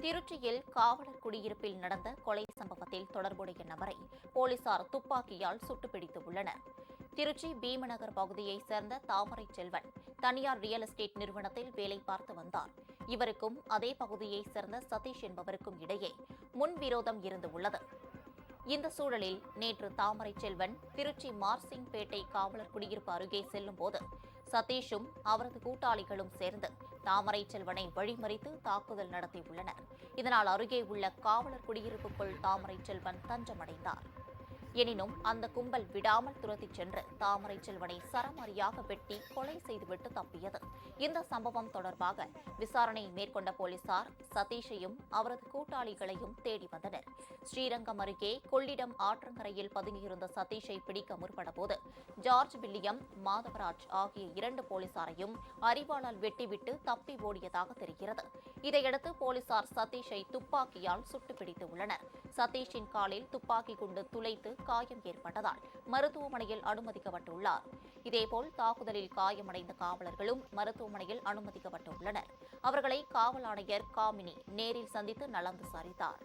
திருச்சியில் காவலர் குடியிருப்பில் நடந்த கொலை சம்பவத்தில் தொடர்புடைய நபரை போலீசார் துப்பாக்கியால் சுட்டுப்பிடித்து உள்ளனர். திருச்சி பீமநகர் பகுதியைச் சேர்ந்த தாமரை செல்வன் தனியார் ரியல் எஸ்டேட் நிறுவனத்தில் வேலை பார்த்து வந்தார். இவருக்கும் அதே பகுதியைச் சேர்ந்த சதீஷ் என்பவருக்கும் இடையே முன்விரோதம் இருந்து உள்ளது. இந்த சூழலில் நேற்று தாமரை செல்வன் திருச்சி மார்சிங்பேட்டை காவலர் குடியிருப்பு அருகே செல்லும்போது சதீஷும் அவரது கூட்டாளிகளும் சேர்ந்து தாமரை செல்வனை வழிமறித்து தாக்குதல் நடத்தியுள்ளனர். இதனால் அருகே உள்ள காவலர் குடியிருப்புக்குள் தாமரை செல்வன் தஞ்சமடைந்தார். எனினும் அந்த கும்பல் விடாமல் துரத்திச் சென்று தாமரை செல்வனை சரமாரியாக வெட்டி கொலை செய்துவிட்டு தப்பியது. இந்த சம்பவம் தொடர்பாக விசாரணை மேற்கொண்ட போலீசார் சதீஷையும் அவரது கூட்டாளிகளையும் தேடி வந்தனர். ஸ்ரீரங்கம் அருகே கொள்ளிடம் ஆற்றங்கரையில் பதுங்கியிருந்த சதீஷை பிடிக்க முற்பட்டபோது ஜார்ஜ் வில்லியம், மாதவராஜ் ஆகிய 2 போலீசாரையும் அரிவாளால் வெட்டிவிட்டு தப்பி ஓடியதாக தெரிகிறது. இதையடுத்து போலீசார் சதீஷை துப்பாக்கியால் சுட்டுப்பிடித்து உள்ளனர். சதீஷின் காலில் துப்பாக்கி குண்டு துளைத்து காயம் ஏற்பட்டதால் மருத்துவமனையில் அனுமதிக்கப்பட்டுள்ளார். இதேபோல் தாக்குதலில் காயமடைந்த காவலர்களும் மருத்துவமனையில் அனுமதிக்கப்பட்டுள்ளனர். அவர்களை காவல் ஆணையர் காமினி நேரில் சந்தித்து நலம் விசாரித்தார்.